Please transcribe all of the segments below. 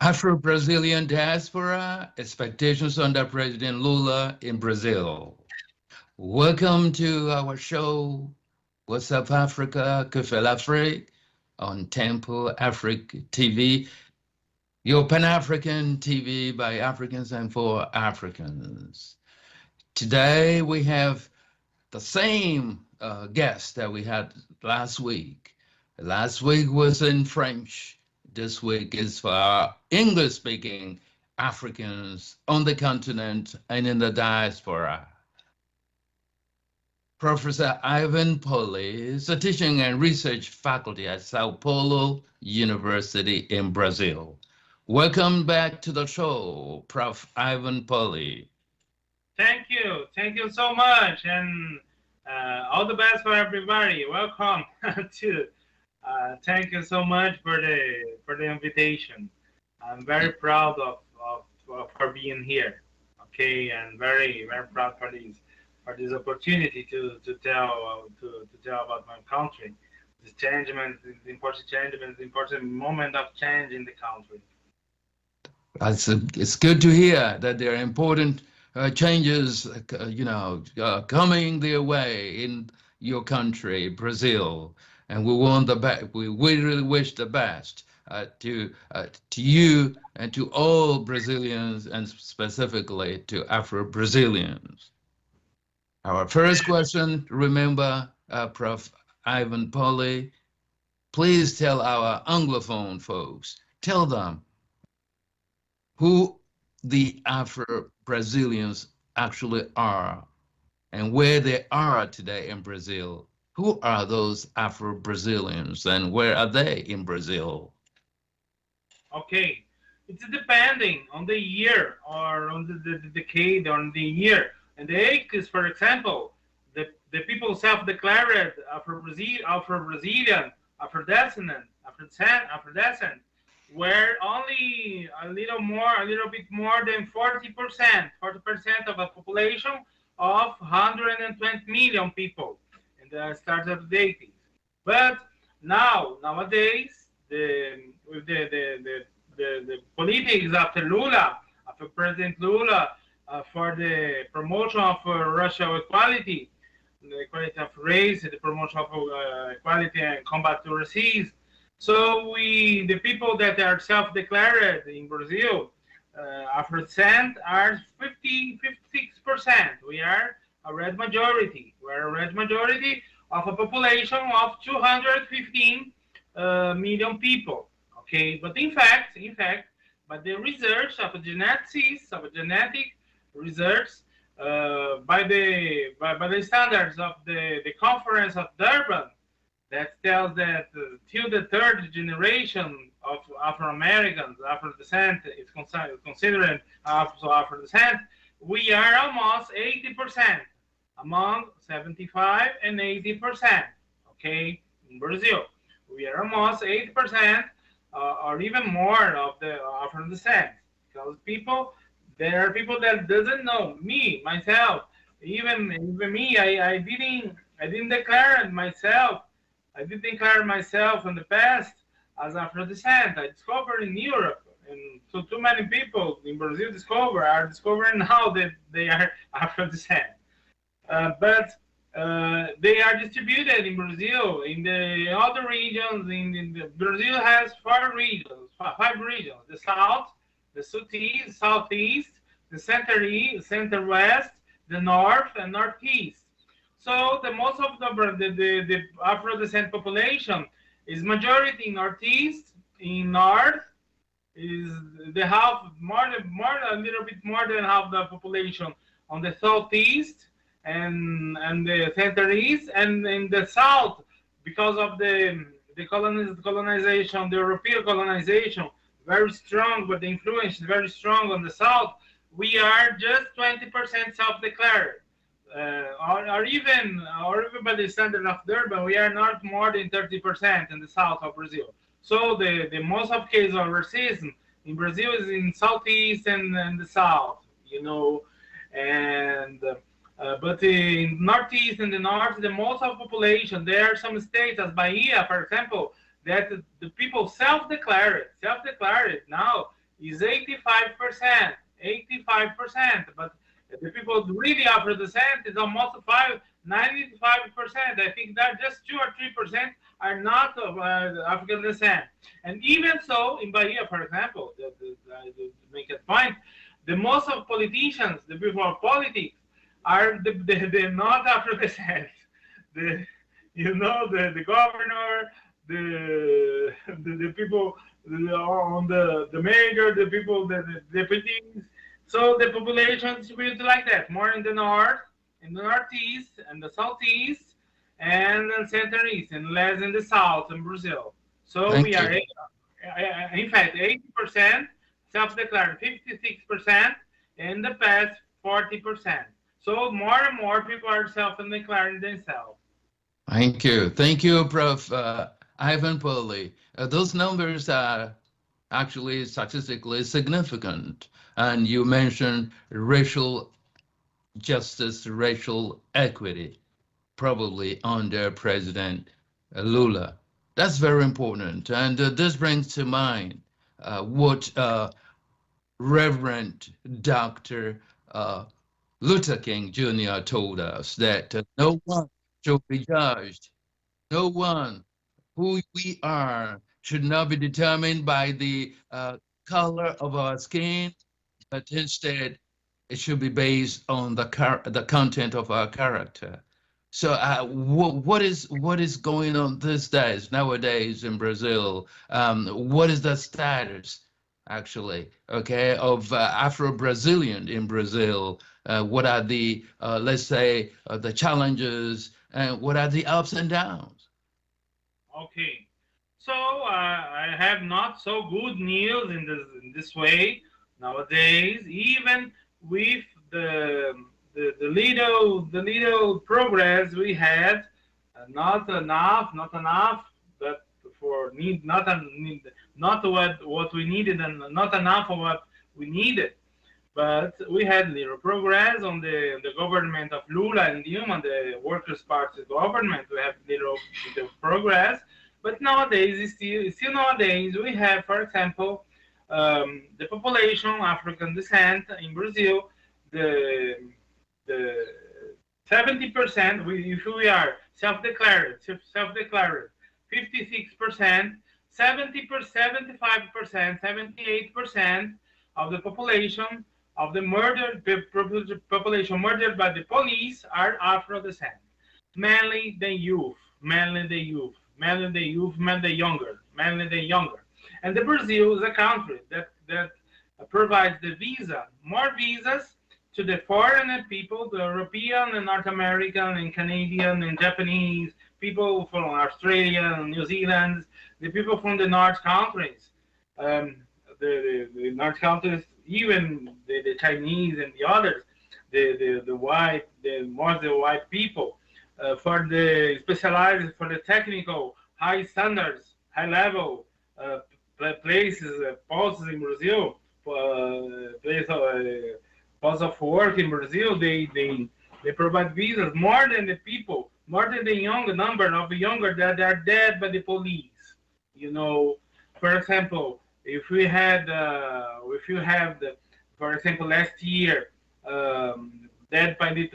Afro-Brazilian diaspora, expectations under President Lula in Brazil. Welcome to our show, What's Up Africa, Que fait l'Afrique, on Temple Africa TV, your Pan-African TV by Africans and for Africans. Today we have the same guest that we had last week. Last week was in French. This week is for our English-speaking Africans on the continent and in the diaspora. Professor Ivan Poli is a teaching and research faculty at Sao Paulo University in Brazil. Welcome back to the show, Prof. Ivan Poli. Thank you so much, and all the best for everybody. Welcome to. Thank you so much for the invitation. I'm very proud for being here. Okay, and very proud for this opportunity to tell about my country. This changement, the important moment of change in the country. It's good to hear that there are important changes, coming their way in your country, Brazil. And we want the best. We really wish the best to you and to all Brazilians, and specifically to Afro-Brazilians. Our first question, remember, Prof. Ivan Poli, please tell our Anglophone folks, tell them who the Afro-Brazilians actually are and where they are today in Brazil. Who are those Afro-Brazilians and where are they in Brazil? Okay, it's depending on the year or on the decade or on the year. And the age is, for example, the people self-declared Afro-Brazilian, Afro-descendant, were only a little bit more than 40% of a population of 120 million people. The start of the 80s, but nowadays, with the politics after Lula, after President Lula, for the promotion of racial equality, the equality of race, the promotion of equality and combat to racism. So the people that are self-declared in Brazil, Afro-descent, are 56%. We are a red majority. We're a red majority of a population of 215 million people. Okay, but in fact, by the research of genetic research, by the standards of the Conference of Durban, that tells that till the third generation of Afro-Americans, Afro-descent is considered Afro-descent, we are almost 80%. Among 75 and 80%, okay, in Brazil. We are almost 80% or even more of the Afro-descent, because there are people that doesn't know myself, even me, I didn't declare myself. I didn't declare myself in the past as Afro-descent. I discovered in Europe, and so too many people in Brazil are discovering now that they are Afro-descent. But they are distributed in Brazil, in the other regions. Brazil has five regions: the South, the Southeast, the Center West, the North, and Northeast. So the most of the Afro-descent population is majority in Northeast. In North is the half, a little bit more than half the population on the Southeast and the Center East, and in the South, because of the colonization, the European colonization, very strong, but the influence is very strong on the South. We are just 20% self-declared, or even by the standard of Durban, we are not more than 30% in the South of Brazil. So the most of cases of racism in Brazil is in Southeast and the South, and but in Northeast and the North, the most of population, there are some states as Bahia, for example, that the people self-declared now is 85%, 85%, but the people really Afro descent is almost 95%. I think that just 2 or 3% are not of African descent. And even so, in Bahia, for example, to make a point, the most of politicians, the people of politics, are the not Afro descent. The the governor, the people on the mayor, the people, the deputies. So the population is distributed like that, more in the north, in the northeast, and the southeast, and the center east, and less in the south in Brazil. So we Thank are, you. in fact, 80% self-declared, 56%, in the past 40%. So more and more people are self-declaring themselves. Thank you, Prof. Ivan Poli. Those numbers are actually statistically significant. And you mentioned racial justice, racial equity, probably under President Lula. That's very important. And this brings to mind what Reverend Dr. Luther King Jr. told us, that no one should be judged. No one. Who we are should not be determined by the color of our skin, but instead it should be based on the content of our character. So, what is going on these days nowadays in Brazil? What is the status, actually, okay, of Afro-Brazilian in Brazil? What are the let's say the challenges, and what are the ups and downs? Okay, so I have not so good news in this way nowadays. Even with the little progress we had, not enough, but for need not need not what we needed, and not enough of what we needed. But we had little progress on the government of Lula and Dilma, the Workers' Party government. We have little progress, but nowadays, still nowadays, we have, for example, the population African descent in Brazil, the 70%. If we are self-declared, 56%, 75%, 78% of the population of the murdered population murdered by the police are Afro descent. Mainly the youth, mainly the youth, mainly the youth, mainly the younger, mainly the younger. And the Brazil is a country that provides the visa, more visas to the foreign people, the European and North American and Canadian and Japanese, people from Australia and New Zealand, the people from the North countries. The North countries, even the Chinese and the others, the white people, for the specialized, for the technical, high standards, high level places, posts in Brazil, posts of work in Brazil, they provide visas more than the people, more than the young number of the younger that are dead by the police. For example, if you have for example, last year, dead by the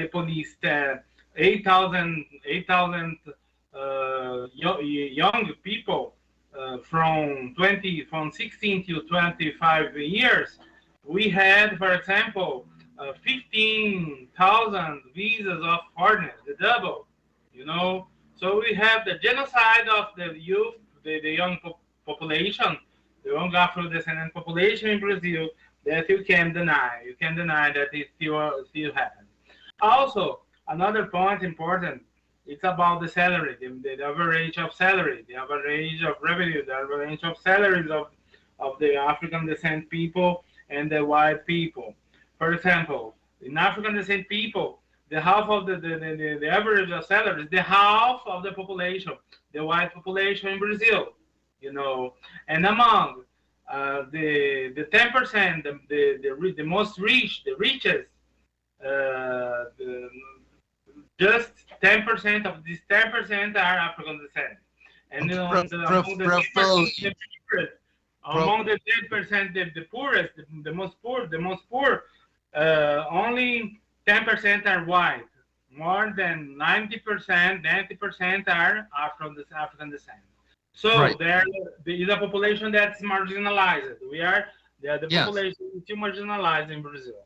police, 8,000 young people from 16 to 25 years. We had, for example, 15,000 visas of foreigners, the double. So we have the genocide of the youth, the young population, the young Afro-descendant population in Brazil, that you can deny. You can deny that it still happens. Also, another point important, it's about the salary, the average of salary, the average of revenue, the average of salaries of the African descent people and the white people. For example, in African descent people, the half of the average of salaries, the half of the population, the white population in Brazil, and among the 10%, the most rich, the richest, just 10% of these 10% are African descent. And Pro, Among the 10%, the poorest, the most poor, only 10% are white. More than 90%, 90% are African descent. So right. there is a population that's marginalized. The Yes. population is too marginalized in Brazil.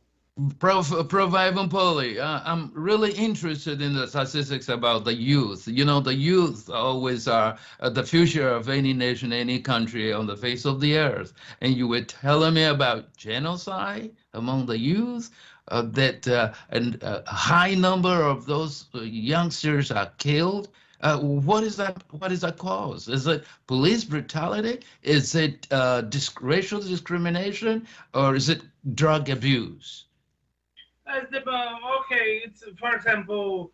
Prof. Ivan Poli, I'm really interested in the statistics about the youth. You know, the youth always are the future of any nation, any country on the face of the earth. And you were telling me about genocide among the youth, that a high number of those youngsters are killed. What is that? What is that cause? Is it police brutality? Is it racial discrimination, or is it drug abuse? As the okay, it's for example,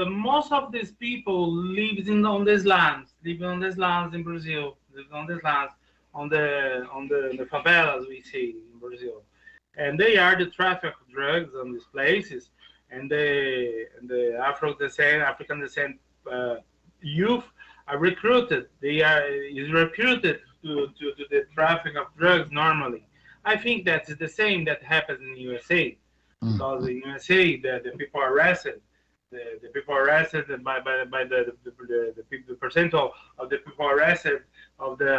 most of these people live on these lands in Brazil, live on these lands the favelas we see in Brazil, and they are the traffic of drugs on these places, and the African descent youth are recruited. They are is recruited to the traffic of drugs normally. I think that's the same that happens in the USA because Mm. in USA the people arrested, the people arrested by the percent of the people arrested of the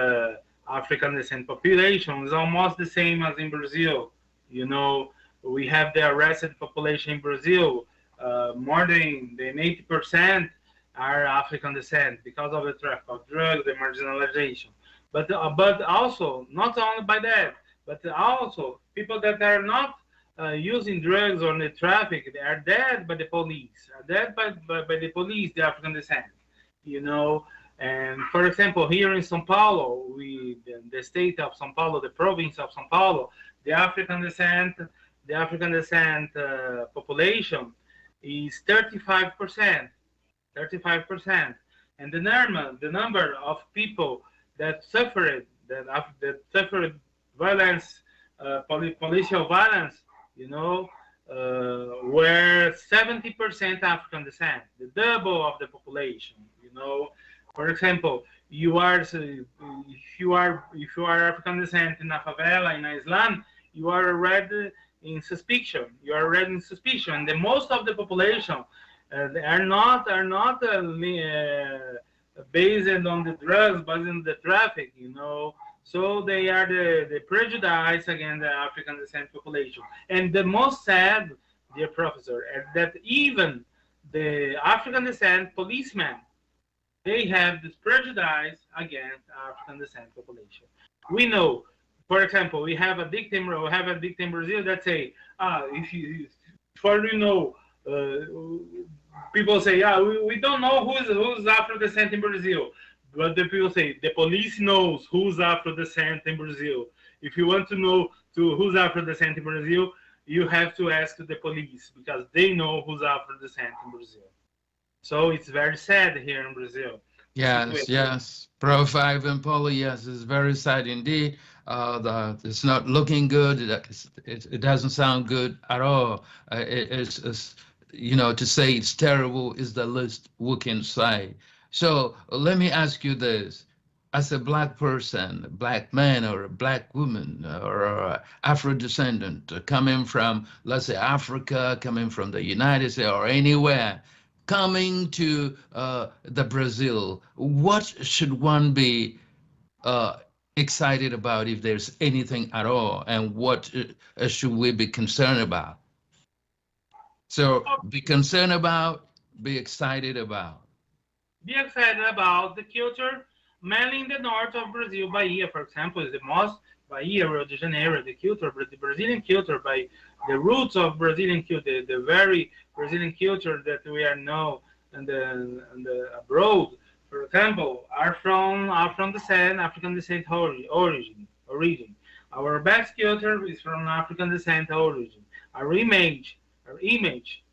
African descent population is almost the same as in Brazil. You know, we have the arrested population in Brazil, more than 80% are African descent because of the traffic of drugs, the marginalization. But also not only by that, but also people that are not using drugs or the traffic, they are dead by the police, are dead by the police, the African descent, you know. And for example, here in São Paulo, the state of São Paulo, the province of São Paulo, the African descent, population is 35%, 35%, and the number of people that suffered violence, policial violence, you know, were 70% African descent, the double of the population. You know, for example, if you are African descent in a favela in Islam, you are already in suspicion. You are already in suspicion. The most of the population they are not based on the drugs, but in the traffic. You know, so they are the prejudice against the African descent population. And the most sad, dear professor, is that even the African descent policemen, they have this prejudice against African descent population. We know, for example, we have a dictum in Brazil that say, if you, for you know, people say, we don't know who's Afro descent in Brazil. But the people say the police knows who's Afro descent in Brazil. If you want to know who's Afro descent in Brazil, you have to ask the police because they know who's Afro descent in Brazil. So it's very sad here in Brazil. The Yes, situation. yes. Prof. Ivan Poli, yes, it's very sad indeed. It's not looking good. It doesn't sound good at all. It's, you know, to say it's terrible is the least we can say. So let me ask you this. As a black person, a black man or a black woman or a Afro-descendant coming from, let's say, Africa, coming from the United States or anywhere, coming to the Brazil, what should one be uh, excited about if there's anything at all, and what should we be concerned about? So be concerned about, be excited about. Be excited about the culture, mainly in the north of Brazil. Bahia, for example, is the most Bahia, Rio de Janeiro, the culture, the Brazilian culture, by the roots of Brazilian culture, the very Brazilian culture that we are know and the abroad, for example, are from descent, African descent origin. Our best culture is from African descent origin. Our image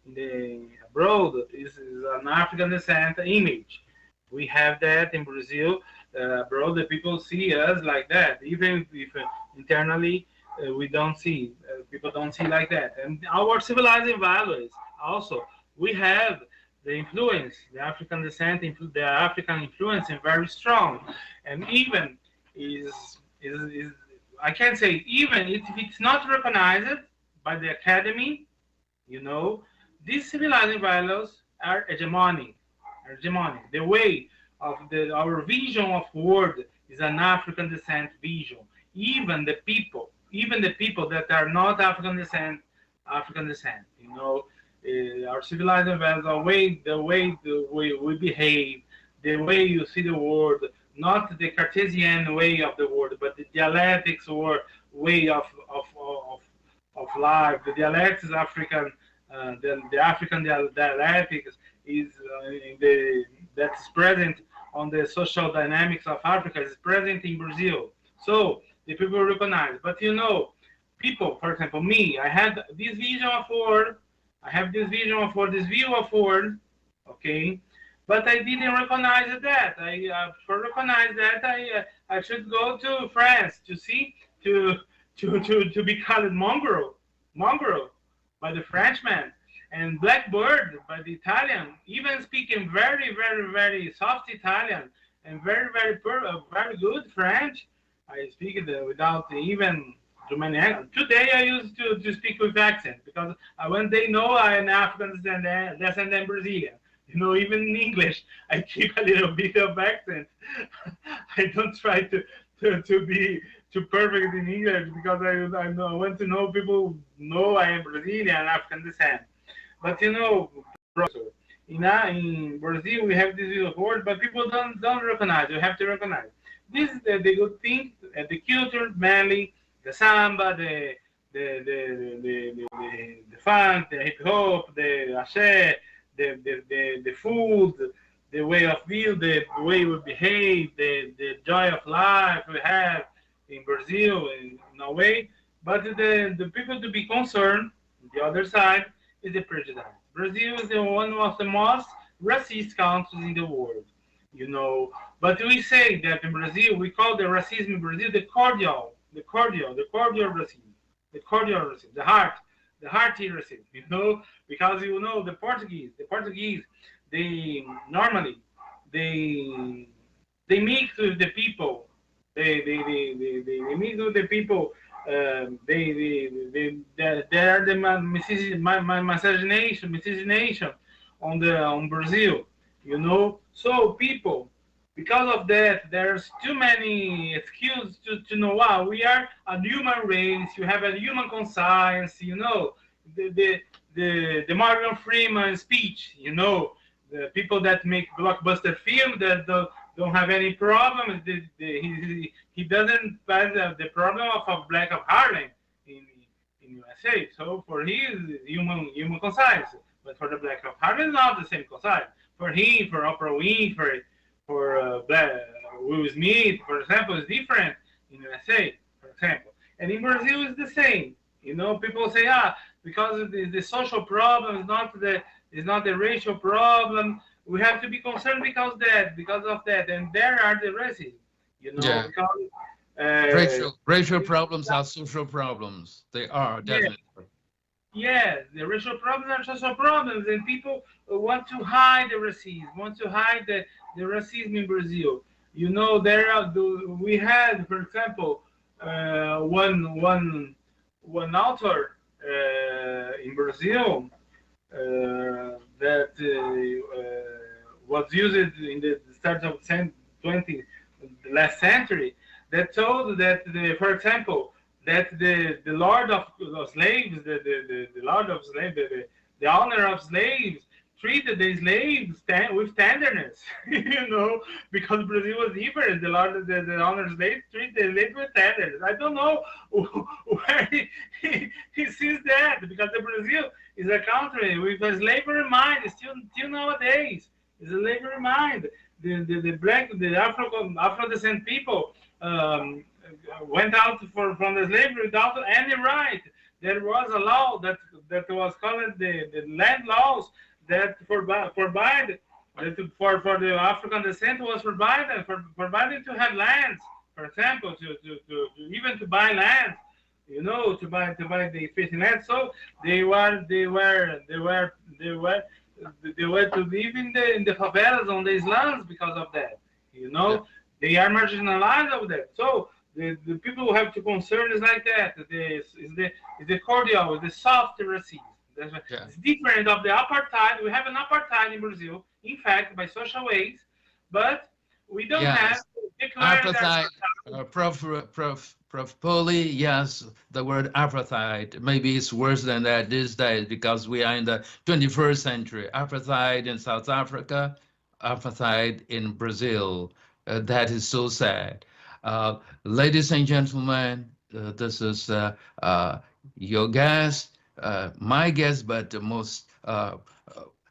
in the abroad is an African descent image. We have that in Brazil. Abroad, the people see us like that, even if internally we don't see. People don't see like that. And our civilizing values also. We have the influence, the African descent, the African influence is very strong, and even is is I can say, even if it's not recognized by the academy, you know, these civilizing values are hegemonic. Hegemonic. The way of our vision of world is an African descent vision. Even the people that are not African descent, you know, our civilizing values, the way we behave, the way you see the world, not the Cartesian way of the world, but the dialectics or way of life. The dialectics is African. The African dialectics is that's present on the social dynamics of Africa, is present in Brazil. So the people recognize. But you know, people, for example, me, I had this vision of world. I have this vision of world, this view of world, okay? But I didn't recognize that. For recognize that, I should go to France to see to be called mongrel by the Frenchman, and blackbird by the Italian, even speaking very, very, very soft Italian and very, very, very good French. I speak it without even too many accents. Today I used to speak with accent because when they know I'm African descendant Brazilian. You know, even in English, I keep a little bit of accent. I don't try to be too perfect in English because I want to know people know I am Brazilian and African descent. But you know, in Brazil we have this word, but people don't recognize. You have to recognize. This is the good thing, the culture, mainly the samba, the funk, the hip hop, the axé, the food, the way of view, the way we behave, the joy of life we have in Brazil in a way. But the people to be concerned, the other side, is the prejudice. Brazil is one of the most racist countries in the world, you know. But we say that in Brazil, we call the racism in Brazil the cordial racism, the hearty racism, you know, because you know the Portuguese, they normally they mix with the people, they mix with the people. There are the miscegenation on Brazil, you know. So people, because of that, there's too many excuses to know, wow, we are a human race. You have a human conscience, you know. The Morgan Freeman speech, you know, the people that make blockbuster films that don't have any problem. He doesn't pass the problem of Black of Harlem in USA. So for he is human conscience, but for the Black of Harlem, it's not the same conscience. For him, for Oprah Winfrey, for Will Smith, for example, is different in USA, for example. And in Brazil, it's the same. You know, people say, because the social problem is not the racial problem. We have to be concerned because of that, and there are the racism. You know, Yeah. because Racial problems are social problems. They are definitely. yeah, the racial problems are social problems, and people want to hide the racism, want to hide the racism in Brazil. You know, we had, for example, one author in Brazil that was used in the start of the last century, that told that, for example, that the lord of slaves, the lord of slaves, the owner of slaves, treated the slaves with tenderness, you know, because Brazil was different. The owner of slaves treated the slaves with tenderness. I don't know where he sees that, because Brazil is a country with a slavery mind still nowadays. It's a slavery mind. The Afro descent people went out from the slavery without any right. There was a law that was called the land laws that forbade that for the African descent was forbidden to have lands, for example, to even to buy lands, you know, to buy the fishing land. So they were to live in the favelas on these lands because of that, you know. They are marginalized of that. So the people who have to concern is like that. The cordial, the soft racism. Yeah. It's different of the apartheid. We have an apartheid in Brazil, in fact, by social ways, but we don't have Yes. declared Apartheid, apartheid. Prof. Poli, yes, the word apartheid, maybe it's worse than that these days because we are in the 21st century. Apartheid in South Africa, apartheid in Brazil. That is so sad. Ladies and gentlemen, this is your guest, my guest, but the most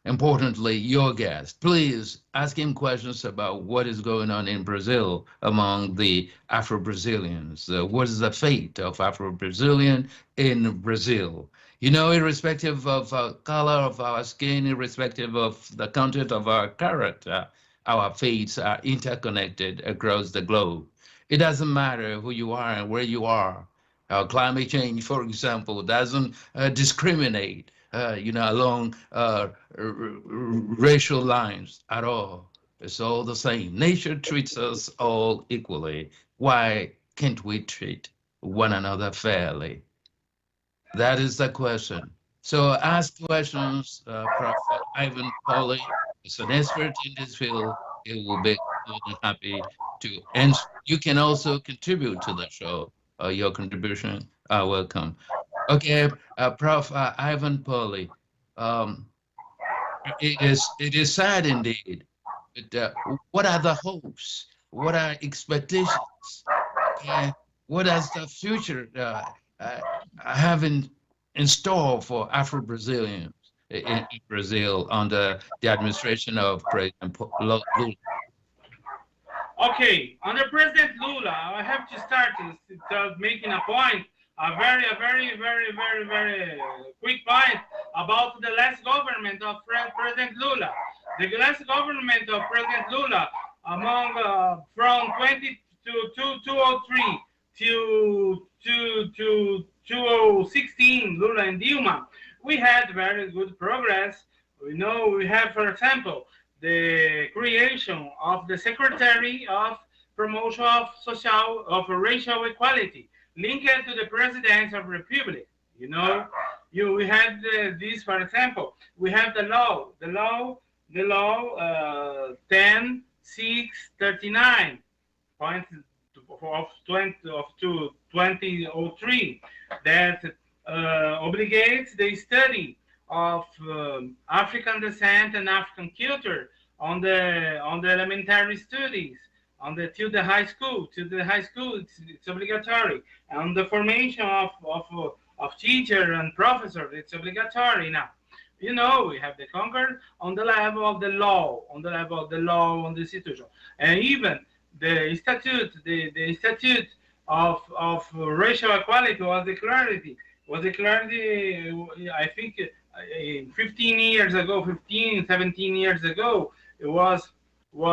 importantly, your guest. Please ask him questions about what is going on in Brazil among the Afro-Brazilians. What is the fate of Afro-Brazilian in Brazil? You know, irrespective of color of our skin, irrespective of the content of our character, our fates are interconnected across the globe. It doesn't matter who you are and where you are. Climate change, for example, doesn't discriminate, along racial lines at all. It's all the same. Nature treats us all equally. Why can't we treat one another fairly? That is the question. So ask questions, Prof. Ivan Pauly is an expert in this field. He will be more than happy to answer. You can also contribute to the show. Your contribution are welcome. Okay, Prof. Ivan Pauly. Um, it is sad indeed. But what are the hopes? What are expectations? Uh, what does the future have in store for Afro-Brazilians in Brazil under the administration of President Lula? Okay, under President Lula, I have to start making a point, a very quick point about the last government of President Lula. The last government of President Lula, from 2003 to 2016, Lula and Dilma, we had very good progress. We know we have, for example, the creation of the Secretary of Promotion of Racial Equality, linked to the President of the Republic. We had this, for example, we have the law 10639 of 2003 that obligates the study of African descent and African culture on the elementary studies, till the high school. It's obligatory. And the formation of teacher and professor, it's obligatory now. We have the conquer on the level of the law, on the institution, and even the statute, the statute of racial equality was declared. I think 17 years ago, it was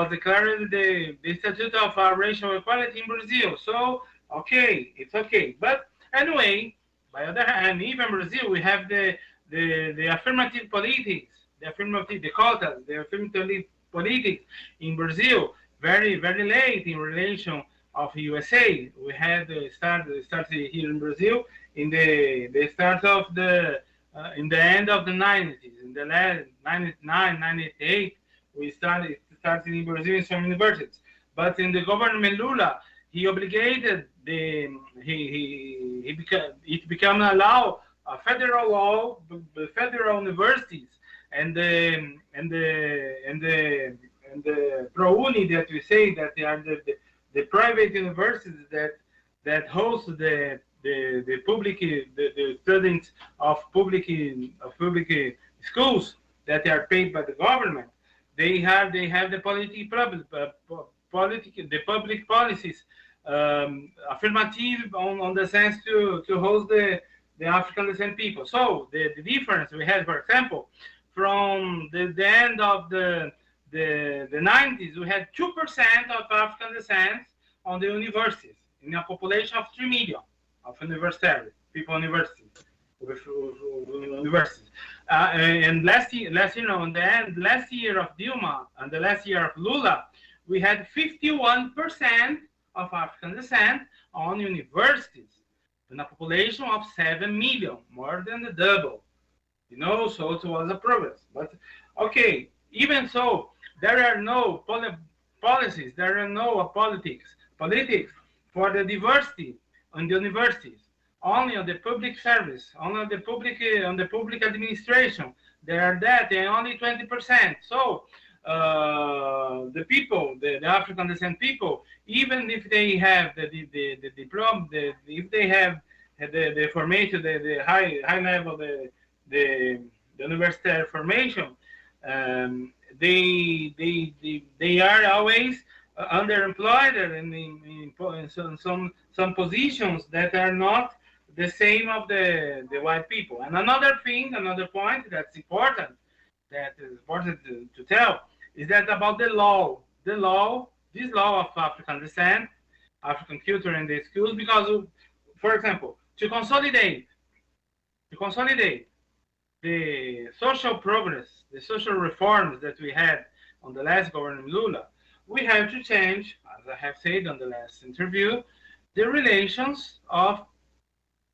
declared the statute of racial equality in Brazil. So okay, it's okay. But anyway, by other hand, even Brazil, we have the affirmative politics, the quotas, the affirmative politics in Brazil, very late in relation of USA. We had started here in Brazil in the start of in the end of the 90s, in the last 99, 98, we started in Brazil in some universities. But in the government Lula, he obligated it became a law, a federal law, the federal universities and the pro-uni that we say that they are the private universities that host the public the students of public schools that are paid by the government. They have the public policies affirmative on the sense to host the African descent people. So the difference we had, for example, from the end of the 90s, we had 2% of African descent on the universities in a population of 3 million of universities. And last year, on the end, last year of Dilma and the last year of Lula, we had 51% of African descent on universities, in a population of 7 million, more than the double. So it was a progress. But okay, even so, there are no policies, there are no politics for the diversity on the universities. Only on the public service, only on the public administration. There are that, and only 20%. So the people, the African descent people, even if they have the diploma, if they have the formation, the high level, the university formation, they are always underemployed and in some positions that are not the same of the white people. And another point that is important to tell is that about the law, this law of African descent, African culture in the schools, because, for example, to consolidate the social progress, the social reforms that we had on the last government Lula, we have to change, as I have said on the last interview, the relations of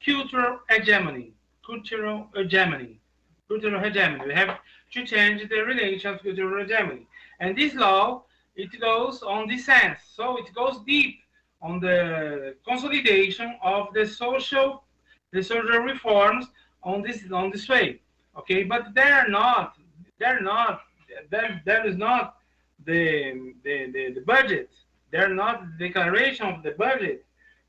cultural hegemony. We have to change the relations of cultural hegemony. And this law, it goes on this sense. So it goes deep on the consolidation of the social reforms on this way. Okay, but there is not the budget. There is not the declaration of the budget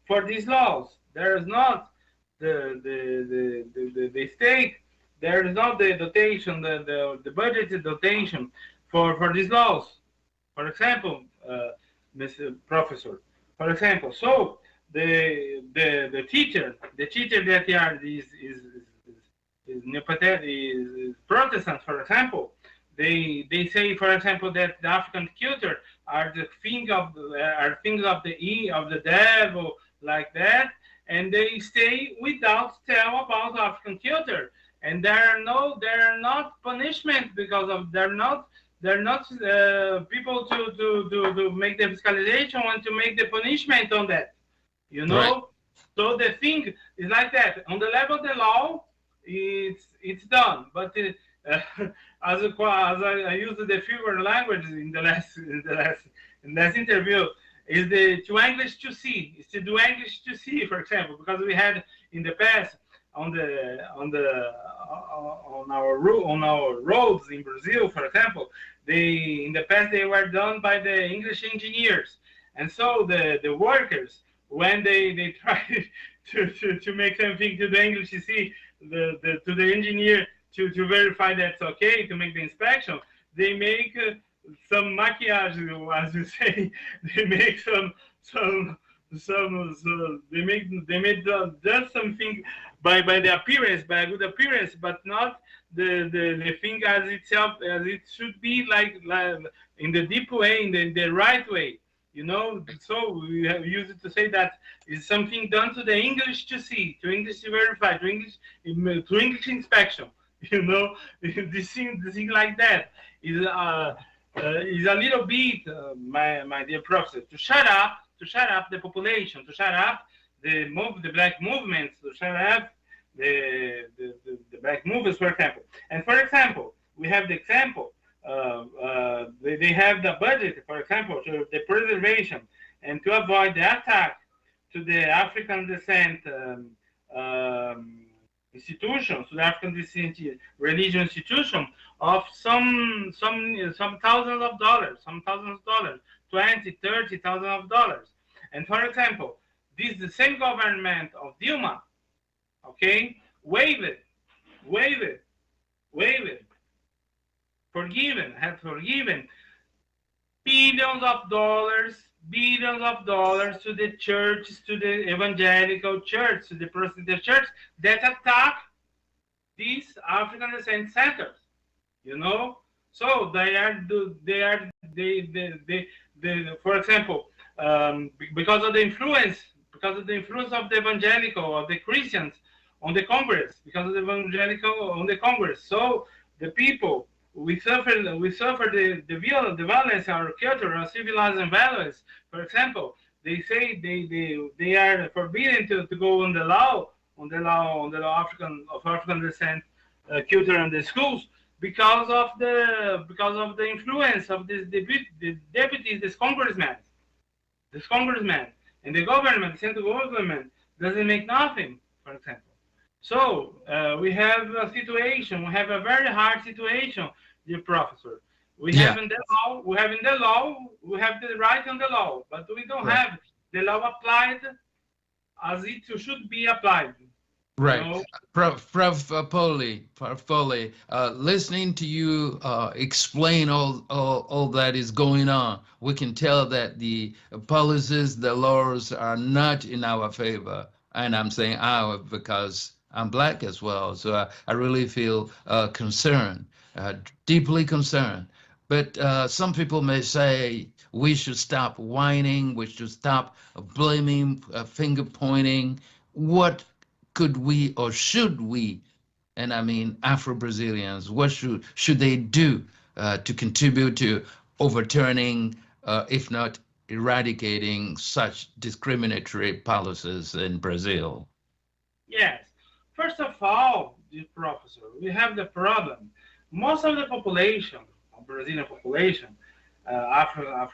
for these laws. There is not the state. There is not the dotation, the budgeted dotation for these laws. For example, Mr. Professor. For example, so the teacher that is Protestant, for example, they say, for example, that the African culture are things of the devil, like that, and they stay without tell about African culture, and there are not punishment because of they're not people to make the fiscalization and to make the punishment on that, Right. So the thing is like that. On the level of the law, it's done. But as I used the figure language in the last interview, is the to English to see. Is to do English to see, for example, because we had in the past on our roads in Brazil, for example, in the past they were done by the English engineers, and so the workers, when they try to make something to the English to see to the engineer to verify that's okay to make the inspection, they make some maquillage, as you say. They make they made just something by the appearance, by a good appearance, but not the thing as itself as it should be, like in the deep way, in the right way. So we have used to say that is something done to the English to see, to English to verify, to English inspection. This thing like that is a little bit, my dear professor, to shut up the population, to shut up the black movements, to shut up the black movements, for example. And for example, we have the example. They have the budget, for example, to the preservation and to avoid the attack to the African descent institutions, to the African descent religious institution of some thousands of dollars, 20,000, 30,000 of dollars. And for example, this the same government of Dilma, okay, waived it, had forgiven billions of dollars to the churches, to the evangelical church, to the Protestant church that attack these African descent centers. So for example, because of the influence of the evangelical, of the Christians on the Congress, because of the evangelical on the Congress. So the people, we suffer the violence, our culture, our civilized values. For example, They say they are forbidden to go on the law of African descent culture in the schools because of the influence of the deputies, this congressman, and the government, the central government doesn't make nothing, for example. So we have a situation, we have a very hard situation, dear professor. We Yeah, have in the law, we have the right on the law, but we don't right. have the law applied as it should be applied. You Right. know, Prof. Poli, listening to you explain all that is going on, we can tell that the policies, the laws are not in our favor. And I'm saying our because I'm black as well. So I really feel concerned, uh, deeply concerned. But some people may say we should stop whining, we should stop blaming, finger pointing. What could we or should we, and I mean Afro-Brazilians, what should they do to contribute to overturning, if not eradicating, such discriminatory policies in Brazil? yes. First of all, dear professor, we have the problem. Most of the population, Brazilian population, Afro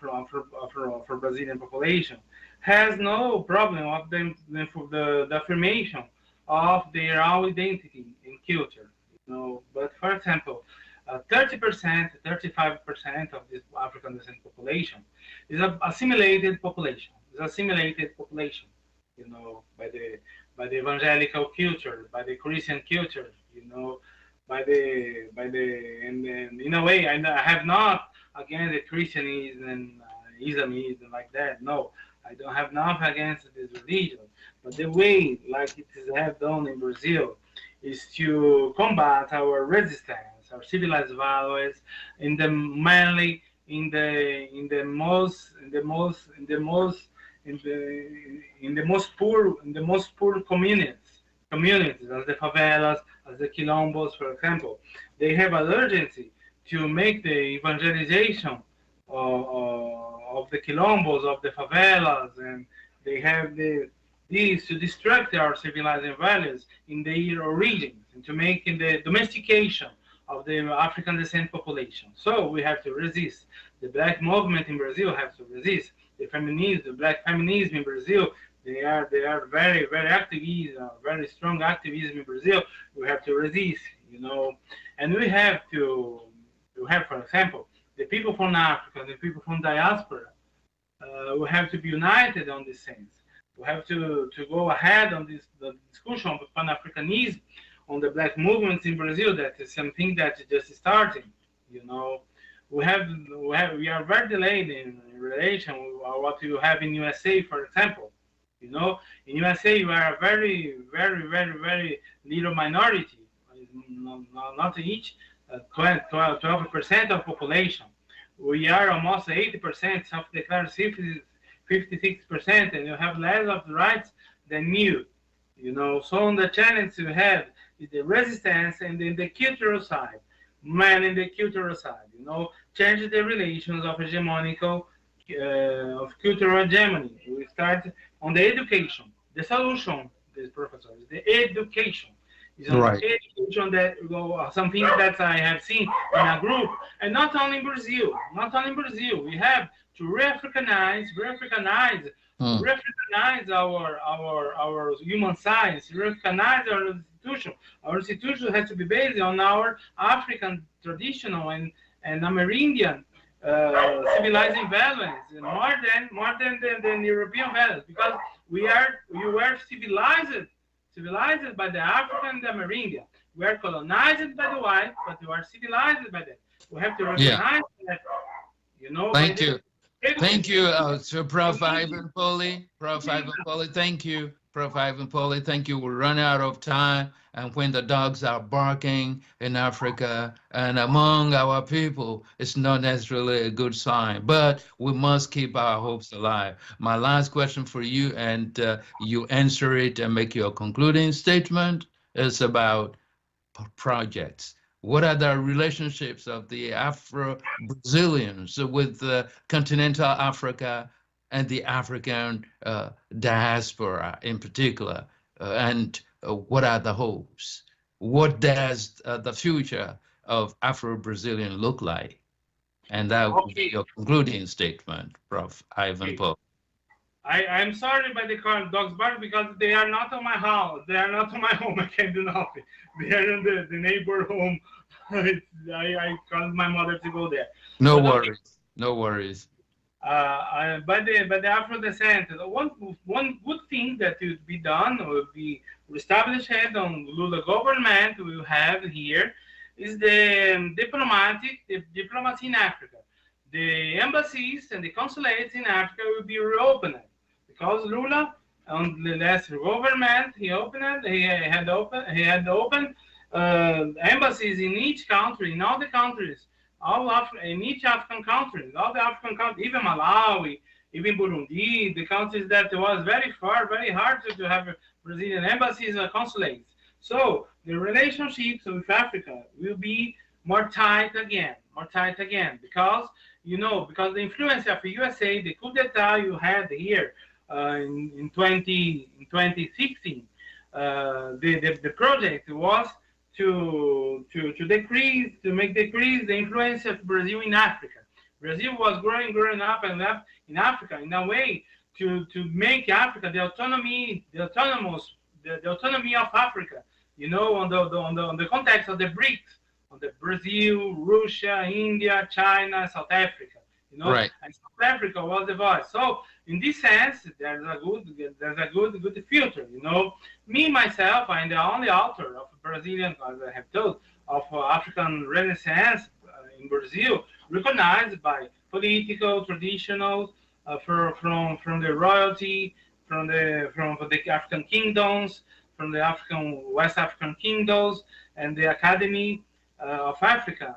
Brazilian population, has no problem of the affirmation of their own identity and culture. You know, but for example, 30%, 35% of this African descent population is a assimilated population. Is assimilated population. You know, by the evangelical culture, by the Christian culture. You know, and in a way, I have not against the Christianism and Islamism like that. No, I don't have nothing against this religion, but the way like it is have done in Brazil is to combat our resistance, our civilized values, in the mainly in the most poor communities as the favelas, as the quilombos, for example. They have an urgency to make the evangelization of the quilombos, of the favelas, and they have these to distract our civilizing values in their origins and to make in the domestication of the African descent population. So we have to resist. The black movement in Brazil has to resist. The black feminism in Brazil, they are very active, very strong activism in Brazil. We have to resist, you know, and we have to have, for example, the people from Africa, the people from diaspora. We have to be united on this sense. We have to go ahead on this the discussion of Pan-Africanism, on the black movements in Brazil. That is something that is just starting, you know. We are very delayed in relation with what you have in USA, for example. You know, in USA you are a very little minority, not each 12% of population. We are almost 80% self-declared 56%, and you have less of the rights than you. You know, so on the challenge you have is the resistance and then the cultural side, man in the cultural side. You know, change the relations of hegemonical of cultural hegemony. We start on the education. The solution, this professor, is the education. Is on Right. the education that something that I have seen in a group, and not only in Brazil. Not only in Brazil, we have to Mm. recognize our human science, recognize our institution. Our institution has to be based on our African traditional and Amerindian civilizing values, more than European values, because we were civilized by the African and the Amerindian. We are colonized by the white, but we are civilized by them. We have to Yeah. recognize that, you know, by Thank you. the Thank you, Sir Prof. Ivan Poli. Prof. Ivan Poli, thank you. Prof. Ivan Poli, thank you. We're running out of time. And when the dogs are barking in Africa and among our people, it's not necessarily a good sign. But we must keep our hopes alive. My last question for you, and you answer it and make your concluding statement, is about projects. What are the relationships of the Afro-Brazilians with continental Africa and the African diaspora in particular, and what are the hopes? What does the future of Afro-Brazilian look like? And that would be Okay. your concluding statement, Prof. Ivan Okay. Pope. I'm sorry by the current dogs bark because they are not on my house. They are not on my home. I can't do nothing. They are in the neighbor home. I called my mother to go there. No But okay, worries. No worries. by the Afro descent, one good thing that would be done will be established on Lula government we will have here is the diplomacy in Africa. The embassies and the consulates in Africa will be reopened because Lula on the last government he had opened embassies in each country, in all the countries, in each African country, all the African countries, even Malawi, even Burundi, the countries that was very far, very hard to have Brazilian embassies or consulates. So the relationships with Africa will be more tight again, because because the influence of the USA, the coup d'etat you had here in 2016, the project was to make decrease the influence of Brazil in Africa. Brazil was growing up and left in Africa in a way to make Africa the autonomy of Africa. On the context of the BRICS, on the Brazil, Russia, India, China, South Africa. Right. And South Africa was the voice. So in this sense, there's a good future. Me myself, I'm the only author of Brazilian, as I have told, of African Renaissance in Brazil, recognized by political, traditional, from the royalty, from the African kingdoms, from the West African kingdoms, and the Academy of Africa.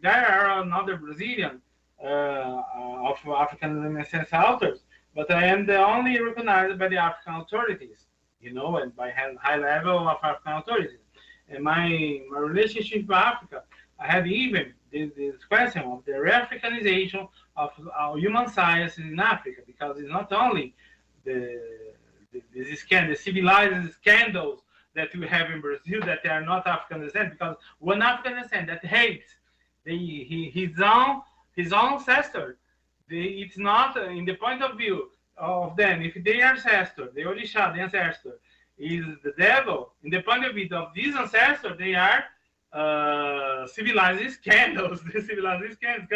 There are another Brazilian of African Renaissance authors, but I am the only recognized by the African authorities, and by high level of African authorities. And my relationship with Africa, I have even this question of the re-Africanization of human sciences in Africa, because it's not only the civilized scandals that we have in Brazil that they are not African descent, because one African descent that hates his own ancestor, it's not in the point of view of them. If their ancestor, the Orisha, the ancestor, is the devil, in the point of view of these ancestors, they are civilized scandals. The civilized scandals.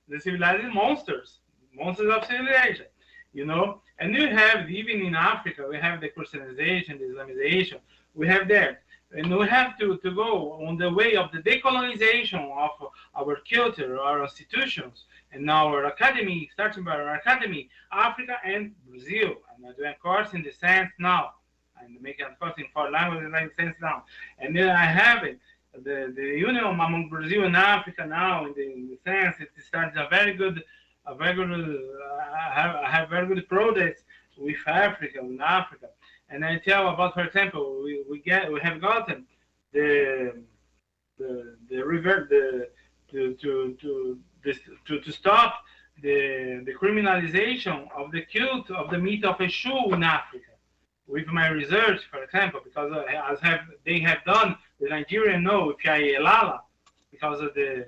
The civilized monsters of civilization. And you have, even in Africa, we have the Christianization, the Islamization, we have that. And we have to go on the way of the decolonization of our culture, our institutions, and our academy, starting by our academy, Africa and Brazil. I'm doing a course in the sense now. I'm making a course in 4 languages in the sense now. And then I have it, the union among Brazil and Africa now, in the sense it starts I have very good projects with Africa, in Africa. And I tell about, for example, we have gotten to stop the criminalization of the cult of the myth of a shoe in Africa. With my research, for example, because they have done, the Nigerian know with Lala, because of the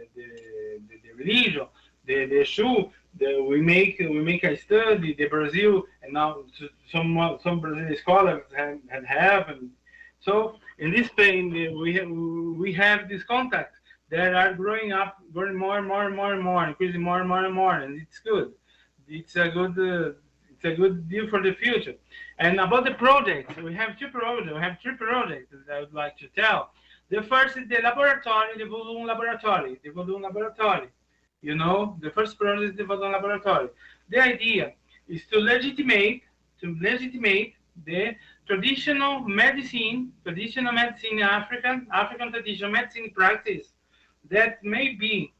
religion, the shoe. We make a study, the Brazil, and now some Brazilian scholars have, and so in this pain we have these contacts that are growing more and more, increasing more and more, and it's good. It's a good deal for the future. And about the projects, we have 2 projects. We have 3 projects that I would like to tell. The first is the laboratory, the Volume Laboratory, the first project is the Vodun Laboratory. The idea is to legitimate the traditional medicine in African traditional medicine practice that may be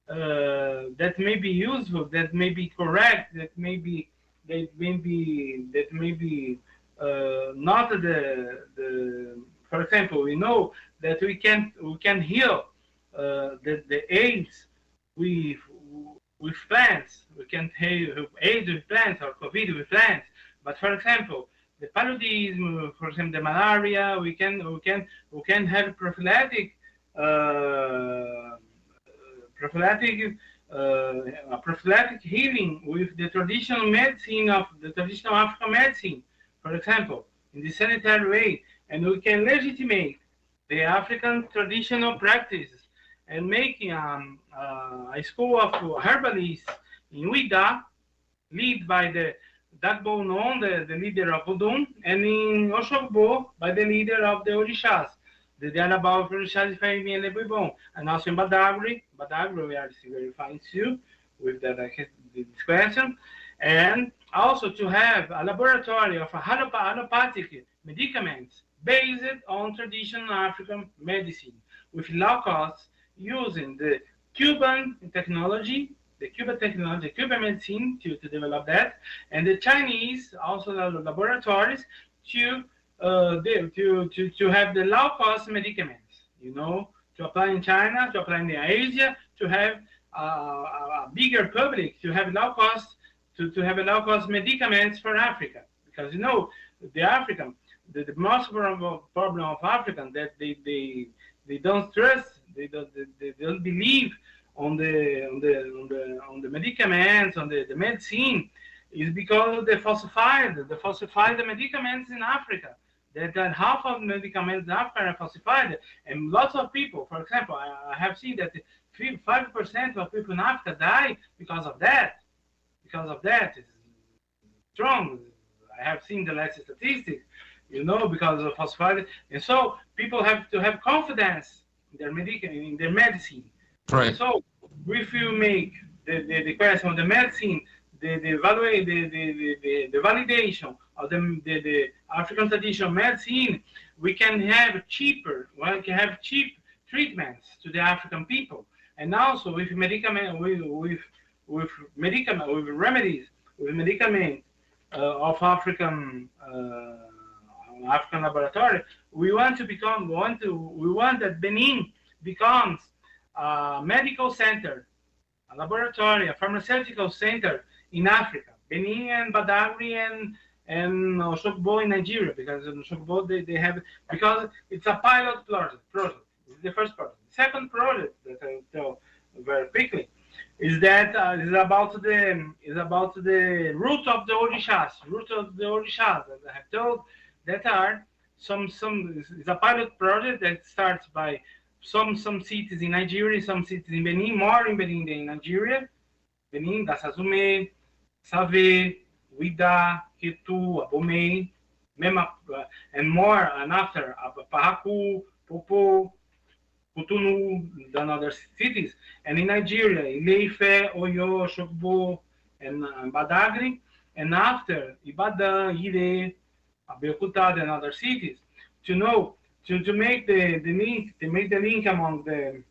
useful, that may be correct, that may be not the. For example, we know that we can heal the AIDS with plants. We can aid with plants or COVID with plants. But for example, the paludism, for example, the malaria, we can have prophylactic healing with the traditional medicine of the traditional African medicine, for example, in the sanitary way, and we can legitimate the African traditional practices and making a school of herbalists in Ouida, led by the Dagbo Non, the leader of Odum, and in Oshogbo by the leader of the Orishas, the Dianabao Orishas Faimi and Lebibon, and also in Badagry we are verifying too with this question, and also to have a laboratory of allopathic medicaments based on traditional African medicine with low costs using the Cuban technology, the Cuban medicine to develop that, and the Chinese also the laboratories to have the low cost medicaments, to apply in China, to apply in Asia, to have a bigger public, to have low cost, to have a low cost medicaments for Africa, because the most problem of Africans that they don't trust, they don't believe on the medicaments, on the medicine, is because they falsified the medicaments in Africa. That half of the medicaments in Africa are falsified, and lots of people, for example, I have seen that 5% of people in Africa die because of that. It's strong. I have seen the latest statistics, because of falsified, and so people have to have confidence in their medicine. Right. So if you make the question of the medicine, the validation of the African traditional medicine, we can have cheap treatments to the African people, and also with remedies, with medicament of African laboratory. We want that Benin becomes a medical center, a laboratory, a pharmaceutical center in Africa. Benin and Badagry and Oshogbo in Nigeria, because in Oshogbo they have, because it's a pilot project. It's the first project. The second project that I'll tell very quickly is that is about the root of the Orishas. As I have told, that are it's a pilot project that starts by some cities in Nigeria, some cities in Benin, more in Benin than in Nigeria. Benin, Dasazume, Save, Ouida, Ketu, Abomey, and more, and after Pahaku, Popo, Cotonou, than other cities. And in Nigeria, Ile-Ife, Oyo, Shogbo, and Badagry, and after Ibadan, Ire, Abeokuta, and other cities, to make the link among the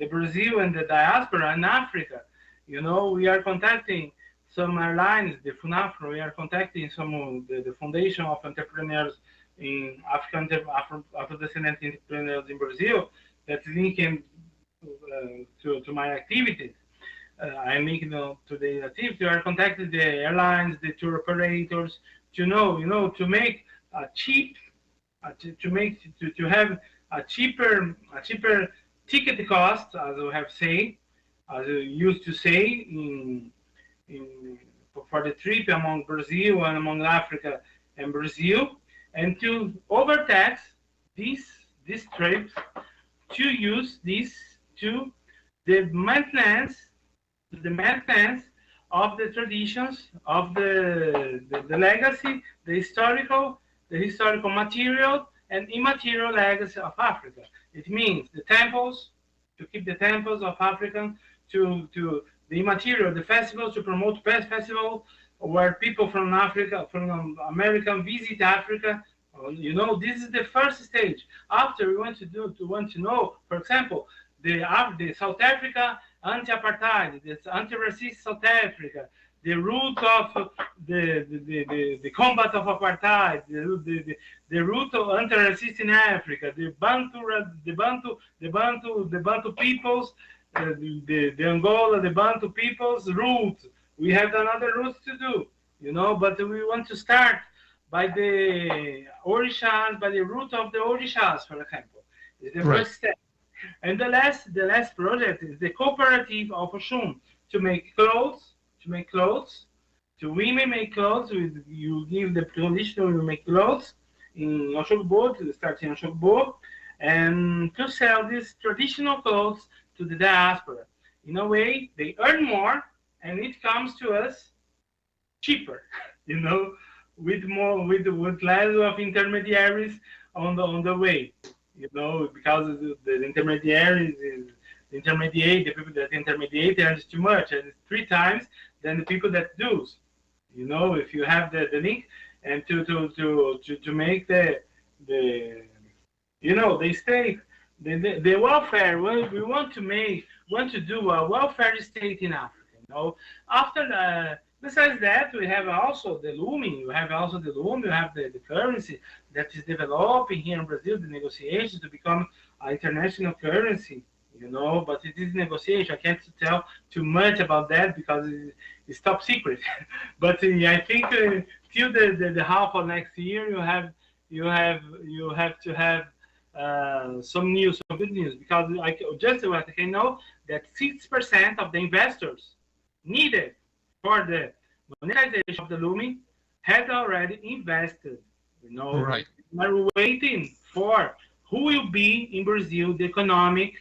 Brazil and the diaspora in Africa. We are contacting some airlines, the FUNAFRO. We are contacting some of the Foundation of Entrepreneurs in Afro-descendant entrepreneurs in Brazil that linking to my activities. I'm linking to the activity. We are contacting the airlines, the tour operators, to make a cheap, to have a cheaper ticket cost, as we have said, as we used to say for the trip among Brazil and among Africa and Brazil, and to overtax these trips, to use this to the maintenance of the traditions, of the legacy, the historical material and immaterial legacy of Africa. It means the temples, to keep the temples of Africa, to the immaterial, the festivals, to promote festivals where people from Africa, from America visit Africa. This is the first stage. After we want to know, for example, the South Africa anti-apartheid, the anti-racist South Africa, the root of the combat of apartheid, the root of anti-racist in Africa, the Bantu peoples the Angola, the Bantu people's route. We have another route to do, you know, but we want to start by the Orishas, by the route of the Orishas, for example. It's the Right. first step. And the last project is the cooperative of Oshun to make clothes, to women make clothes. You give the traditional, you make clothes in Oshogbo, starting in Oshogbo, and to sell these traditional clothes to the diaspora. In a way, they earn more, and it comes to us cheaper, you know, with less of intermediaries on the way, you know, because the intermediaries is the people that intermediate earns too much, and it's 3 times than the people that do. You know, if you have the link and to make the you know, they state the welfare. We want to do a welfare state in Africa. You know, after besides that, we have also the looming. We have also the loom. We have the currency that is developing here in Brazil. The negotiations to become an international currency. You know, but it is negotiation. I can't tell too much about that because it's top secret. But I think till the half of next year, you have to have some news, some good news, because just what I can know that 6% of the investors needed for the monetization of the looming had already invested. You know, Right. we're waiting for who will be in Brazil the economic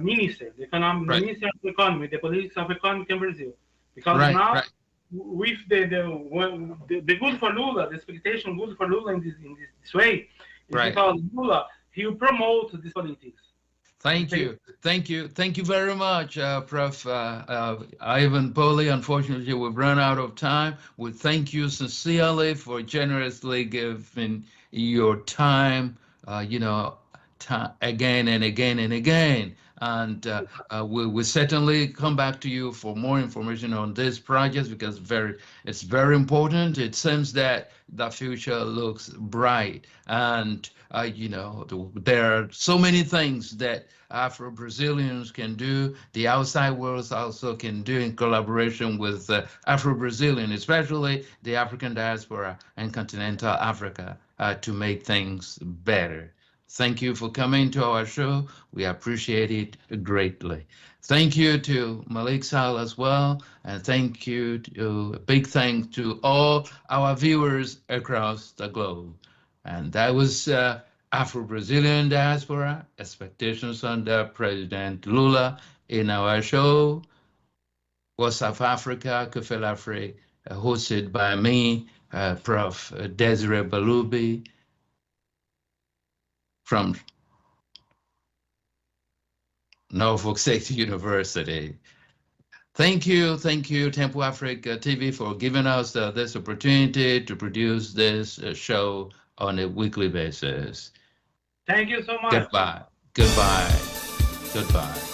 minister, the economic Right. minister of economy, the politics of economy in Brazil, because Right. now Right. with the good for Lula, the expectation good for Lula in this way is Right. because Lula, he will promote this politics. Thank you. Thank you. Thank you very much, Prof. Ivan Poli. Unfortunately, we've run out of time. We thank you sincerely for generously giving your time, you know, again and again and again. And we will certainly come back to you for more information on this project because it's very important. It seems that the future looks bright. And, you know, there are so many things that Afro-Brazilians can do. The outside world also can do in collaboration with Afro-Brazilian, especially the African diaspora and continental Africa, to make things better. Thank you for coming to our show. We appreciate it greatly. Thank you to Malik Sal as well. And thank you to a big thanks to all our viewers across the globe. And that was Afro-Brazilian Diaspora, Expectations under President Lula. In our show was South Africa, Kufel Afri, hosted by me, Prof. Desiree Balubi from Norfolk State University. Thank you, Temple Africa TV, for giving us this opportunity to produce this show on a weekly basis. Thank you so much. Goodbye. Goodbye. Goodbye.